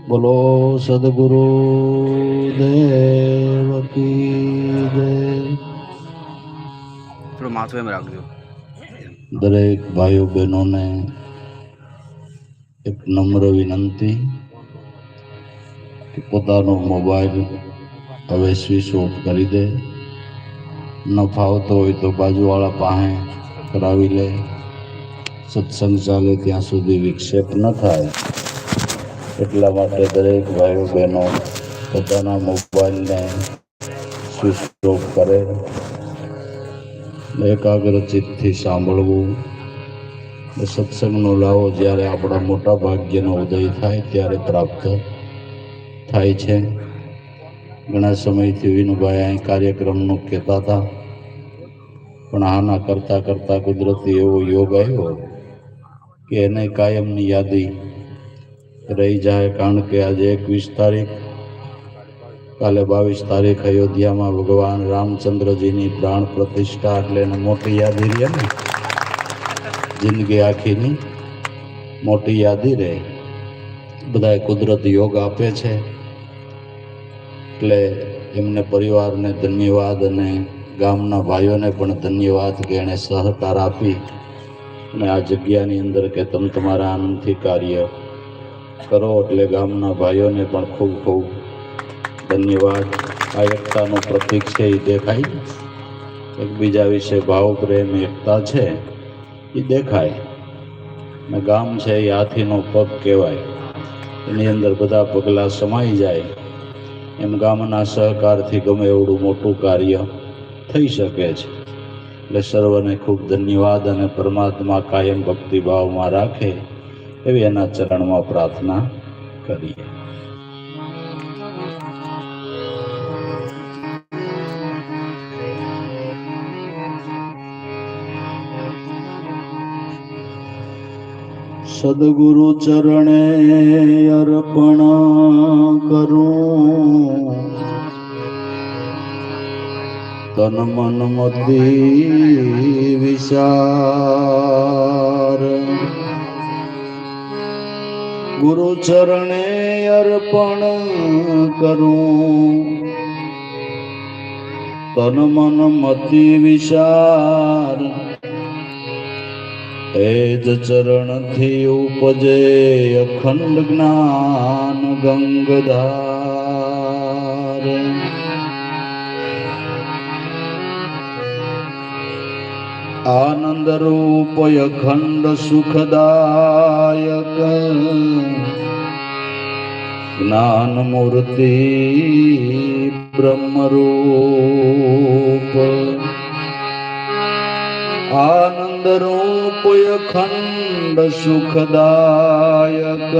બોલો સદગુરુ દેવ કી જય. થોડું માથું એમ રાખજો. દરેક ભાઈઓ બહેનોને એક નમ્ર વિનંતી કે પોતાનો મોબાઈલ હવે સ્વિચ ઓફ કરી દે. ન ફાવતો હોય તો બાજુવાળા પાસે કરાવી લે. સત્સંગ ચાલે ત્યાં સુધી વિક્ષેપ ન થાય એટલા માટે દરેક ભાઈઓ બહેનો પોતાના મોબાઈલને સ્વિચ ઓફ કરે. એકાગ્ર ચિત્તથી સાંભળવું. સત્સંગનો લાવો જ્યારે આપણા મોટા ભાગ્યનો ઉદય થાય ત્યારે પ્રાપ્ત થાય છે. ઘણા સમયથી વિનુભાઈ અહીં કાર્યક્રમનું કહેતા હતા, પણ આના કરતા કરતા કુદરતી એવો યોગ આવ્યો કે એને કાયમની યાદી રહી જાય. કારણ કે આજે 21 તારીખ, કાલે 22 તારીખ અયોધ્યામાં ભગવાન રામચંદ્રજીની પ્રાણ પ્રતિષ્ઠા, એટલે એને મોટી યાદી રહે ને, જિંદગી આખીની મોટી યાદી રહે. બધા કુદરત યોગ આપે છે એટલે એમને પરિવારને ધન્યવાદ અને ગામના ભાઈઓને પણ ધન્યવાદ કે એણે સહકાર આપી અને આ જગ્યાની અંદર કે તમે તમારા આનંદથી કાર્ય કરો. એટલે ગામના ભાઈઓને પણ ખૂબ ખૂબ ધન્યવાદ. આ એકતાનું પ્રતીક છે એ દેખાય, એકબીજા વિશે ભાવ પ્રેમ એકતા છે એ દેખાય. ને ગામ છે એ હાથીનો પગ કહેવાય, એની અંદર બધા પગલાં સમાઈ જાય. એમ ગામના સહકારથી ગમે એવડું મોટું કાર્ય થઈ શકે છે. એટલે સર્વને ખૂબ ધન્યવાદ અને પરમાત્મા કાયમ ભક્તિભાવમાં રાખે એવી એના ચરણમાં પ્રાર્થના કરીએ. સદગુરુ ચરણે અર્પણ કરું, તન મન મતિ વિચાર. ગુરુ ચરણે અર્પણ કરું, તન મન મતિ વિચાર. એ જ ચરણથી ઉપજે અખંડ જ્ઞાન ગંગધાર. આનંદ રૂપ અખંડ સુખદાયક જ્ઞાન મૂર્તિ બ્રહ્મરૂપ. આનંદ રૂપ અખંડ સુખદાયક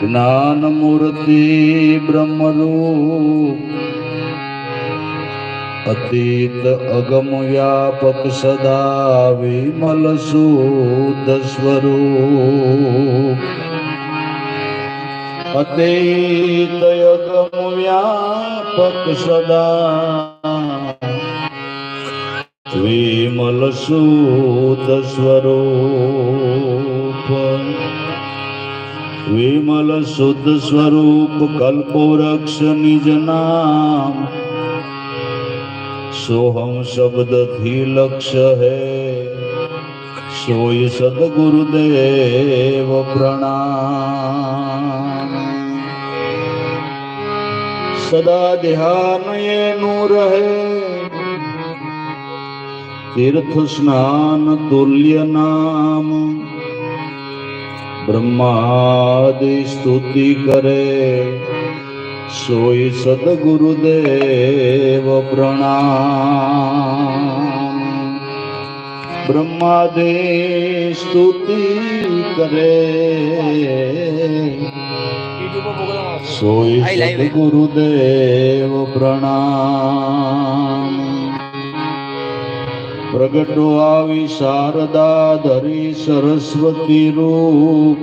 જ્ઞાન મૂર્તિ બ્રહ્મરૂપ. અતીત અગમ વ્યાપક સદા વિમલ શુદ્ધ સ્વરૂપ. અતીત અગમ વ્યાપક સદા વિમલ શુદ્ધ સ્વરૂપ. વિમલ શુદ્ધ સ્વરૂપ કલ્પવૃક્ષ નિજ નામ. સોહમ શબ્દથી લક્ષ્ય હે સોય સદગુરુદેવ પ્રણામ. સદા ધ્યાન એનું રહે તીર્થ સ્નાન તુલ્ય નામ. બ્રહ્માદિ સ્તુતિ કરે સોય સદગુરુદેવ પ્રણામ. બ્રહ્માદિ સ્તુતિ કરે સોઈ સદગુરુદેવ પ્રણામ. પ્રગટો આવી શારદા ધરી સરસ્વતી રૂપ,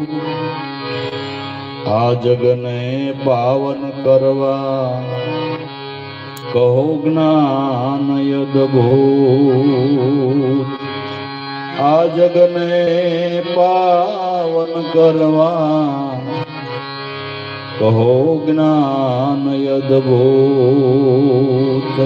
આ જગને પાવન કરવા કહો જ્ઞાન અદભૂત. આ જગને પાવન કરવા કહો જ્ઞાન અદભૂત.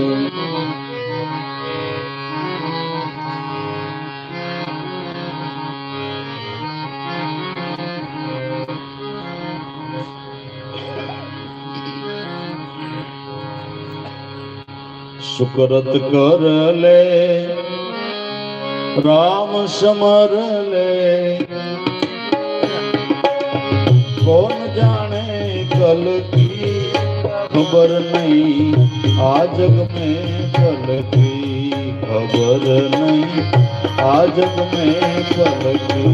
સુકરત કર લે રામ સમર લે, કોણ જાણે કલ કી ખબર નહીં, આ જગ में कल की खबर नहीं, आ जग में कल की.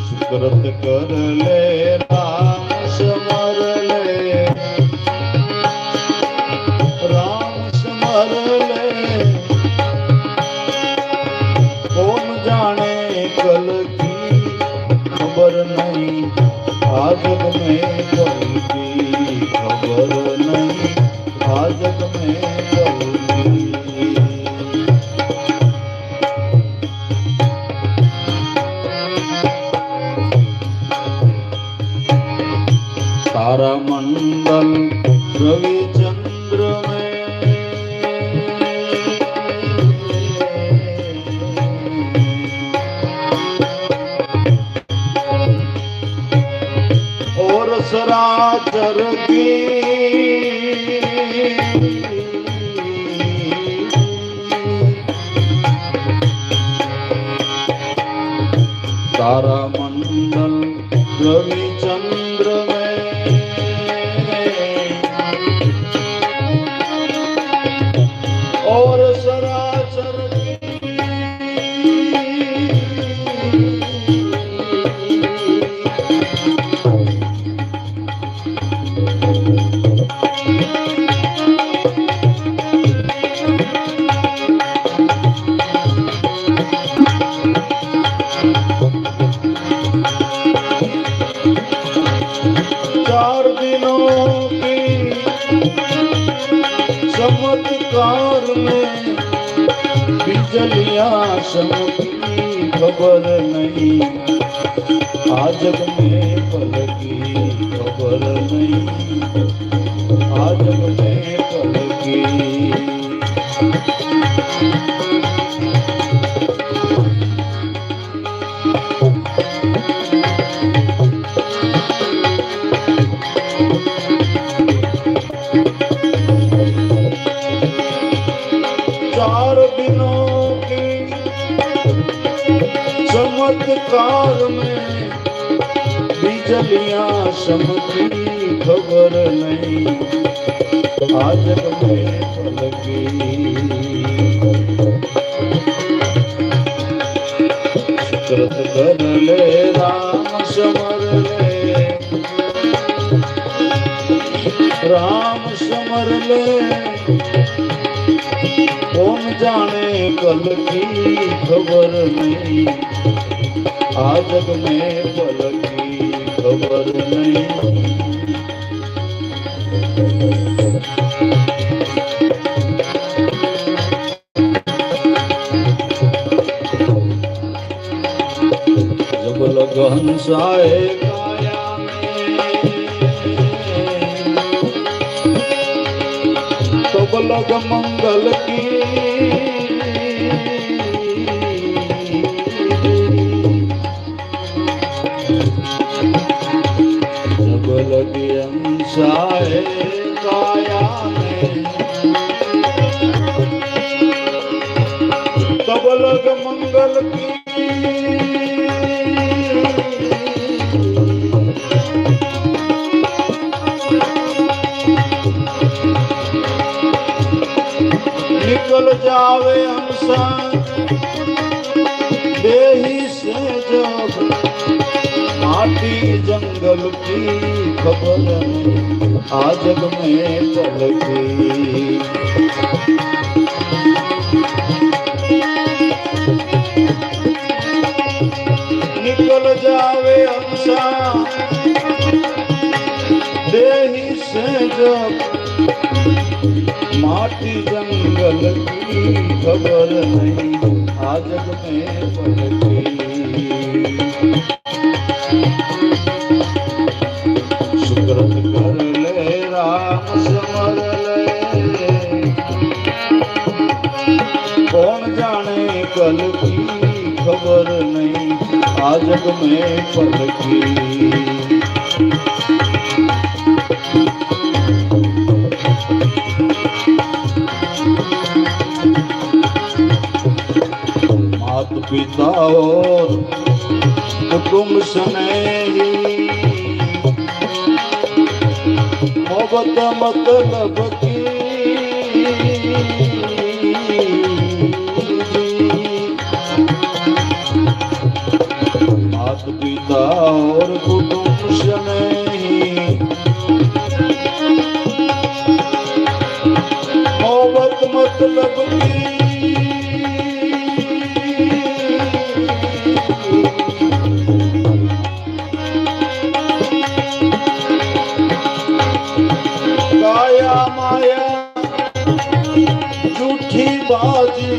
सुकरत कर ले राम समर ले, राम समर ले, कौन जाने कल की खबर नहीं, आ जग में कल की खबर नहीं, आ जग में कल की. तारा मंडल रवि चंद्र में और सराचर की तारा मंडल रवि चंद्र में और सराचर चार दिनों की चमत्कार में बिजलियां चमकी खबर नहीं, आ जग में कल की खबर नहीं, आ जग में कल की. चार दिनों की चमत्कार में बिजलियां चमकी खबर नहीं, आ जग में कल की. सुकरत कर ले राम समर ले, राम समर ले, कौन जाने कल की खबर नहीं, आ जग में कल की खबर नहीं. जब लग हंसाए काया तब लग मंगल की, जब लगी हंसाए काया में तब लग मंगल की. निकल जावे हंसा माटी जंगल की खबर नहीं आ जग में पलकी। निकल जावे अंशा देही से जब माटी जंगल की खबर नहीं आ जग में पलकी। सुकृत कर ले राम समर ले कौन जाने कल की खबर नहीं आ जग में पलकी। मात पिता और कुटुंब स्नेही मोहब्बत मतलब की मात पिता और कुटुंब स्नेही मोहब्बत मतलब की माया झूठी बाजी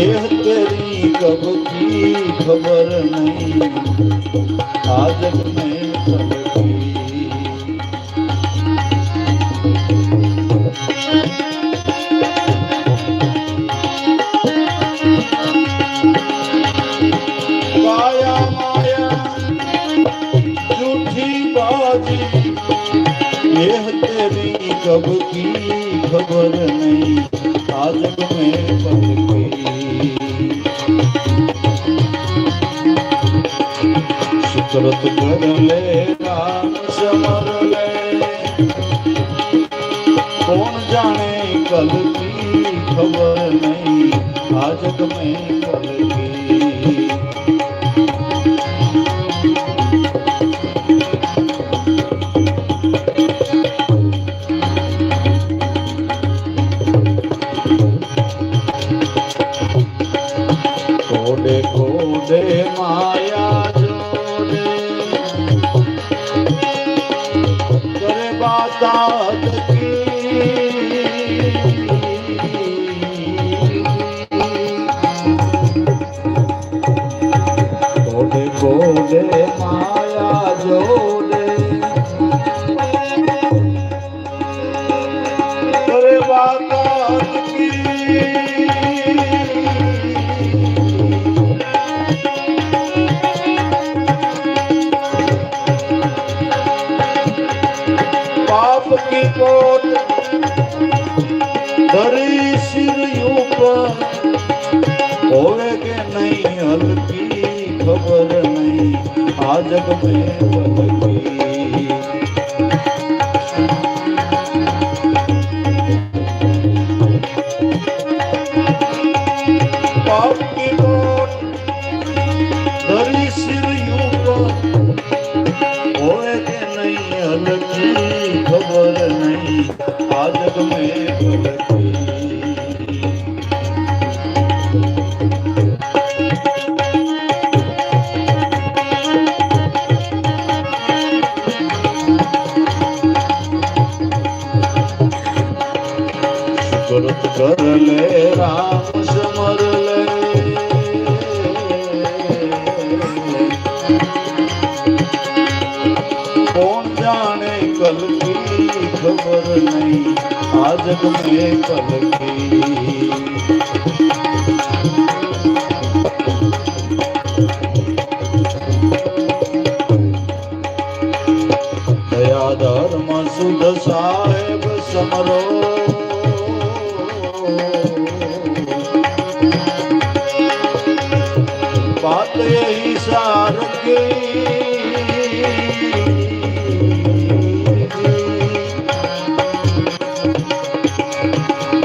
यह तेरी कब की खबर नहीं आ जग में पलकी। माया माया झूठी बाजी यह तेरी कब की खबर नहीं आ जग में पलकी। सुकृत कर ले राम समर ले कौन जाने कल की खबर नहीं आ जग में पलकी। कोडे कोडे माया जोड़े करे बातात की कोडे कोडे माया जोड़े करे बातात की की कोट धरी सिर ऊपर होवे के नहीं हल्की खबर नहीं आ जग में पलकी। पाप की कोट धरी सिर ऊपर होवे के नहीं हल्की खबर नहीं आ जग में पलकी। सुकृत कर ले राम समर ले कौन जाने कल की खबर नहीं आ जग में पलकी। दया धर्म सुध साहेब समरो बात यही सार की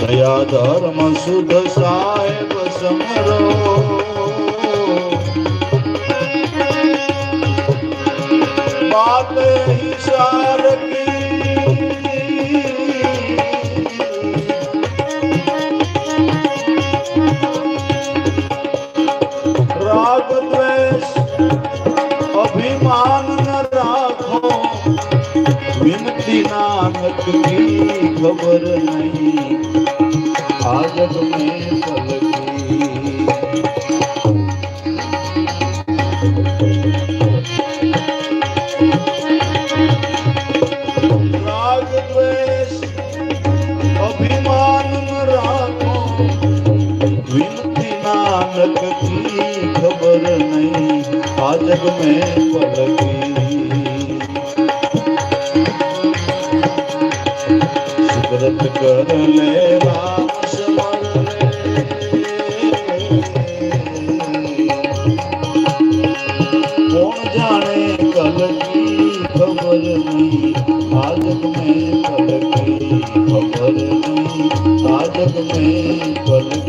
दया धर्म सुध साहेब समरो बात इशार की राग द्वेष अभिमान न राखो विनती नानक की खबर नहीं आज में पलकी राग द्वेष अभिमान न राखो विनती नानक की खबर नहीं आज में पलकी सुकृत कर ले राम स्मरण कौन जाने कल की खबर नहीं आज में पल की खबर नहीं आज में पल